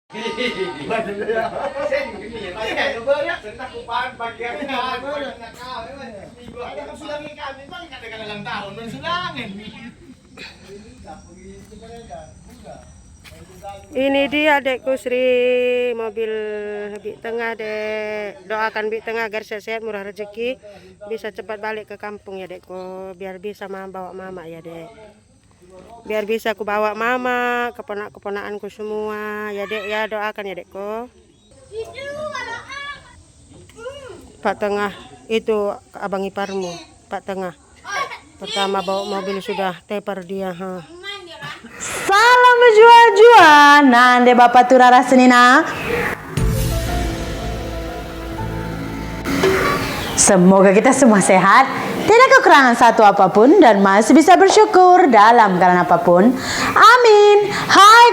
Ini dia adekku Sri, mobil Bik Tengah dek. Doakan Bik Tengah agar sehat-sehat, murah rezeki, bisa cepat balik ke kampung ya dekku, biar bisa bawa mama ya dek. Biar bisa aku bawa mama, keponak-keponakanku semua ya dek ya, doakan ya dekku. Pak Tengah itu abang iparmu, Pak Tengah. Pertama bawa mobil sudah tepar dia. Salam jua-jua, nande bapak turara senina. Semoga kita semua sehat, tidak kekurangan satu apapun, dan masih bisa bersyukur dalam keadaan apapun. Amin. Hai,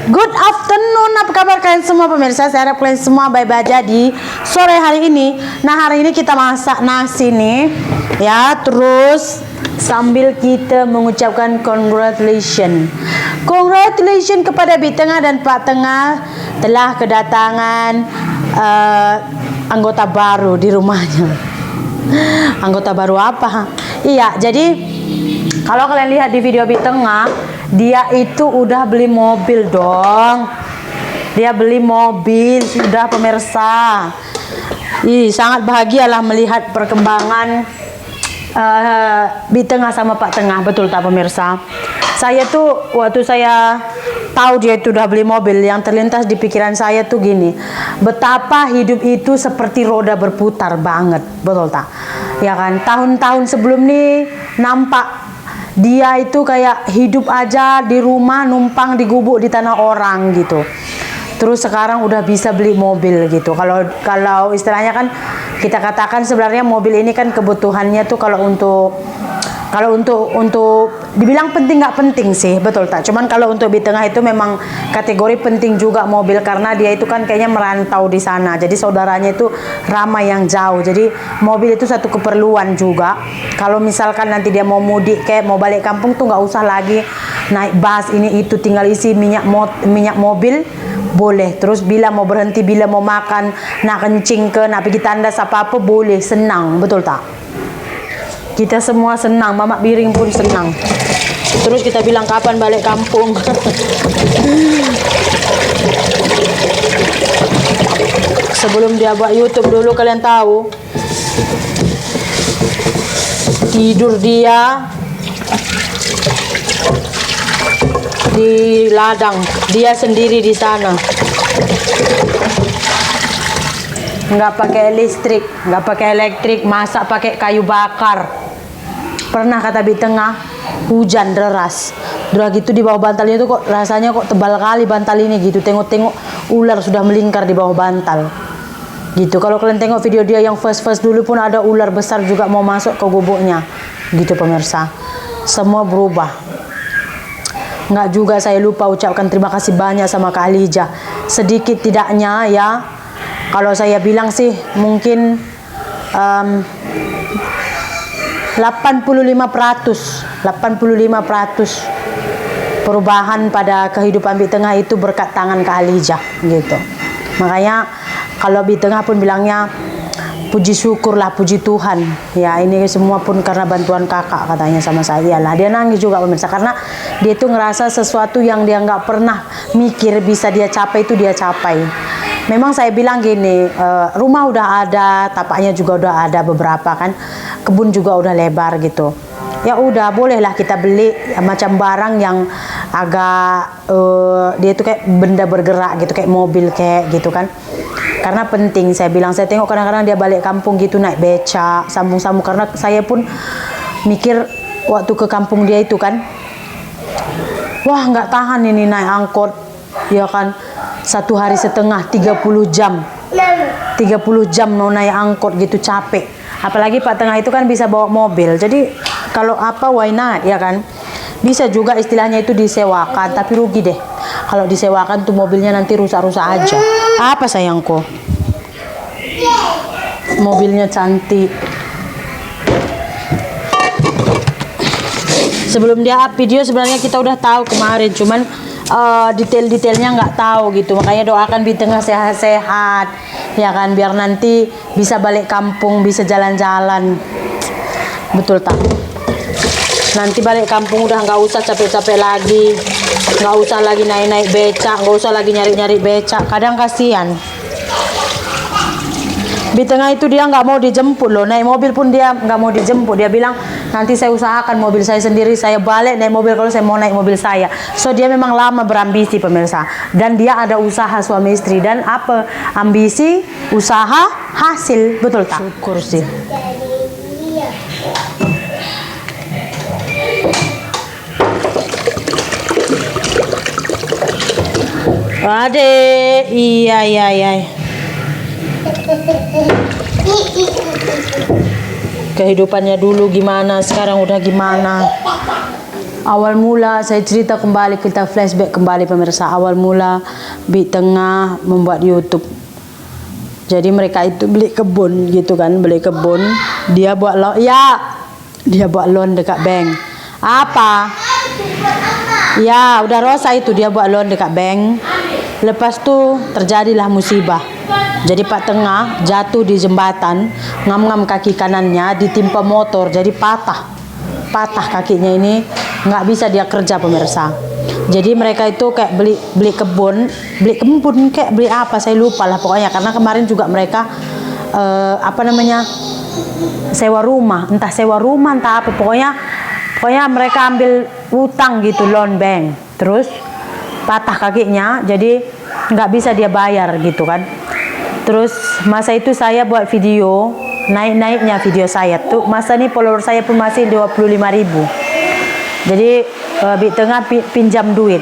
good afternoon. Apa kabar kalian semua pemirsa? Saya harap kalian semua baik-baik aja di sore hari ini. Nah, hari ini kita masak nasi nih, ya. Terus sambil kita mengucapkan congratulations kepada Bik Tengah dan Pak Tengah telah kedatangan anggota baru di rumahnya. Anggota baru apa? Iya, jadi kalau kalian lihat di video Bik Tengah, dia itu udah beli mobil dong. Dia beli mobil sudah pemirsa. Sangat bahagialah melihat perkembangan Bik Tengah sama Pak Tengah, betul tak pemirsa? Saya tuh waktu saya tahu dia itu udah beli mobil, yang terlintas di pikiran saya tuh gini, betapa hidup itu seperti roda berputar banget, betul tak? Ya kan, tahun-tahun sebelum nih nampak dia itu kayak hidup aja di rumah, numpang di gubuk di tanah orang gitu. Terus sekarang udah bisa beli mobil gitu. Kalau istilahnya kan kita katakan sebenarnya mobil ini kan kebutuhannya tuh kalau untuk dibilang penting nggak penting sih, betul tak? Cuman kalau untuk Bik Tengah itu memang kategori penting juga mobil, karena dia itu kan kayaknya merantau di sana. Jadi saudaranya itu ramai yang jauh. Jadi mobil itu satu keperluan juga. Kalau misalkan nanti dia mau mudik kayak mau balik kampung tuh nggak usah lagi naik bus ini itu, tinggal isi minyak mobil. Boleh. Terus bila mau berhenti, bila mau makan, nak kencing ke, nak pergi tandas apa-apa, boleh, senang, betul tak? Kita semua senang, Mamak Biring pun senang. Terus kita bilang kapan balik kampung. Sebelum dia buat YouTube dulu, kalian tahu, tidur dia di ladang, dia sendiri di sana, nggak pakai listrik, nggak pakai elektrik, masak pakai kayu bakar. Pernah kata Bik Tengah, hujan deras, udah gitu di bawah bantalnya itu kok rasanya kok tebal kali bantal ini gitu, tengok-tengok ular sudah melingkar di bawah bantal gitu. Kalau kalian tengok video dia yang first dulu pun ada ular besar juga mau masuk ke gubuknya gitu pemirsa. Semua berubah. Nggak juga saya lupa ucapkan terima kasih banyak sama Kak Alija. Sedikit tidaknya ya, kalau saya bilang sih mungkin 85% perubahan pada kehidupan Bik Tengah itu berkat tangan Kak Alija gitu. Makanya kalau Bik Tengah pun bilangnya puji syukurlah, puji Tuhan ya, ini semua pun karena bantuan kakak katanya sama saya lah. Dia nangis juga pemirsa, karena dia tuh ngerasa sesuatu yang dia nggak pernah mikir bisa dia capai itu dia capai. Memang saya bilang gini, rumah udah ada, tapaknya juga udah ada beberapa kan, kebun juga udah lebar gitu. Ya udah, bolehlah kita beli macam barang yang agak dia tuh kayak benda bergerak gitu, kayak mobil kayak gitu kan. Karena penting, saya bilang, saya tengok kadang-kadang dia balik kampung gitu naik becak, sambung-sambung. Karena saya pun mikir waktu ke kampung dia itu kan, wah nggak tahan ini naik angkot, ya kan, 1 hari setengah, 30 jam mau naik angkot gitu, capek. Apalagi Pak Tengah itu kan bisa bawa mobil, jadi kalau apa why not, ya kan. Bisa juga istilahnya itu disewakan, tapi rugi deh kalau disewakan tuh mobilnya nanti rusak-rusak aja. Apa sayangku, mobilnya cantik. Sebelum dia up video sebenarnya kita udah tahu kemarin, cuman detail-detailnya nggak tahu gitu. Makanya doakan Bi Tengah sehat-sehat, ya kan, biar nanti bisa balik kampung, bisa jalan-jalan. Betul tak? Nanti balik kampung udah nggak usah capek-capek lagi, nggak usah lagi naik-naik becak, nggak usah lagi nyari-nyari becak. Kadang kasihan. Di Tengah itu dia nggak mau dijemput loh, naik mobil pun dia nggak mau dijemput. Dia bilang nanti saya usahakan mobil saya sendiri, saya balik naik mobil kalau saya mau naik mobil saya. So dia memang lama berambisi pemirsa, dan dia ada usaha suami istri, dan apa ambisi, usaha, hasil, betul tak? Syukur sih. Adek, iya. Kehidupannya dulu gimana, sekarang udah gimana. Awal mula saya cerita kembali, kita flashback kembali pemirsa. Awal mula Bi Tengah membuat YouTube. Jadi mereka itu beli kebun gitu kan, beli kebun. Dia buat loan, dia buat loan dekat bank. Apa? Ya, udah Rosa itu dia buat loan dekat bank. Lepas tuh terjadilah musibah. Jadi Pak Tengah jatuh di jembatan, ngam-ngam kaki kanannya ditimpa motor, jadi patah kakinya ini, nggak bisa dia kerja pemirsa. Jadi mereka itu kayak beli kebun kayak beli apa saya lupa lah pokoknya, karena kemarin juga mereka sewa rumah, entah apa, pokoknya mereka ambil utang gitu, loan bank, terus patah kakinya, jadi nggak bisa dia bayar gitu kan. Terus masa itu saya buat video, naiknya video saya tuh, masa ini follower saya pun masih 25.000. Jadi Bi Tengah pinjam duit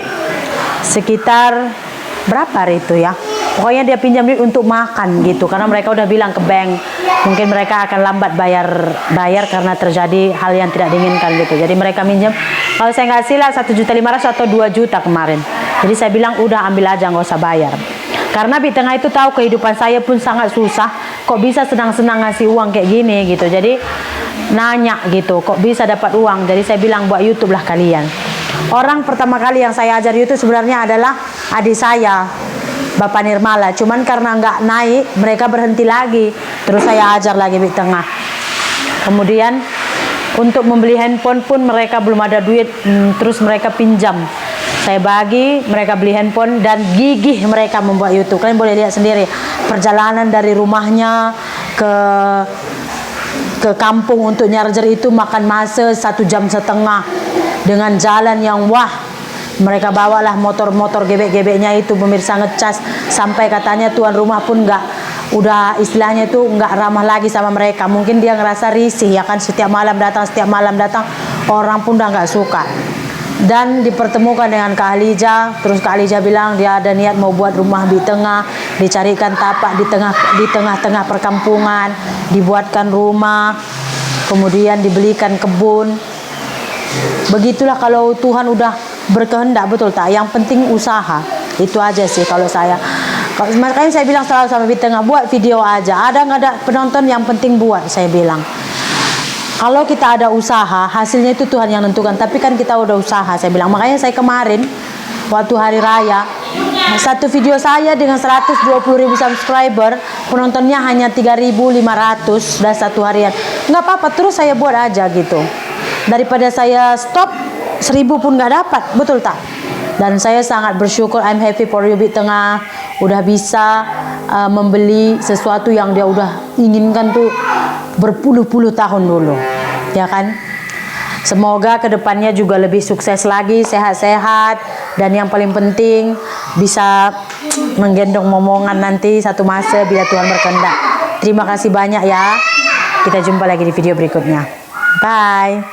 sekitar berapa hari itu ya, pokoknya dia pinjam duit untuk makan gitu, karena mereka udah bilang ke bank mungkin mereka akan lambat bayar karena terjadi hal yang tidak diinginkan gitu. Jadi mereka minjem, kalau saya nggak silah 1.500.000 atau 2 juta kemarin. Jadi saya bilang udah ambil aja, nggak usah bayar. Karena Bi Tengah itu tahu kehidupan saya pun sangat susah, kok bisa senang-senang ngasih uang kayak gini gitu. Jadi nanya gitu, kok bisa dapat uang. Jadi saya bilang buat YouTube lah kalian. Orang pertama kali yang saya ajar YouTube sebenarnya adalah adik saya, Bapak Nirmala. Cuman karena nggak naik, mereka berhenti lagi. Terus saya ajar lagi Bi Tengah. Kemudian untuk membeli handphone pun mereka belum ada duit, terus mereka pinjam. Saya bagi, mereka beli handphone, dan gigih mereka membuat YouTube. Kalian boleh lihat sendiri perjalanan dari rumahnya ke kampung untuk nyarger itu makan masa 1,5 jam dengan jalan yang wah. Mereka bawalah motor-motor gebek-gebeknya itu pemirsa, ngecas sampai katanya tuan rumah pun udah istilahnya itu nggak ramah lagi sama mereka. Mungkin dia ngerasa risih ya kan, setiap malam datang, orang pun udah nggak suka. Dan dipertemukan dengan Kak Alija, terus Kak Alija bilang dia ada niat mau buat rumah Bi Tengah, dicarikan tapak di tengah-tengah perkampungan, dibuatkan rumah, kemudian dibelikan kebun. Begitulah kalau Tuhan udah berkehendak, betul tak? Yang penting usaha, itu aja sih kalau saya. Makanya saya bilang selalu sama Bi Tengah, buat video aja, ada nggak ada penonton, yang penting buat, saya bilang. Kalau kita ada usaha, hasilnya itu Tuhan yang nentukan. Tapi kan kita udah usaha, saya bilang. Makanya saya kemarin, waktu hari raya, satu video saya dengan 120.000 subscriber, penontonnya hanya 3.500 dan satu harian. Nggak apa-apa, terus saya buat aja gitu. Daripada saya stop, 1.000 pun nggak dapat, betul tak? Dan saya sangat bersyukur, I'm happy for you Bi Tengah, udah bisa membeli sesuatu yang dia udah inginkan tuh berpuluh-puluh tahun dulu, ya kan? Semoga kedepannya juga lebih sukses lagi, sehat-sehat, dan yang paling penting bisa menggendong momongan nanti satu masa bila Tuhan berkehendak. Terima kasih banyak ya. Kita jumpa lagi di video berikutnya. Bye.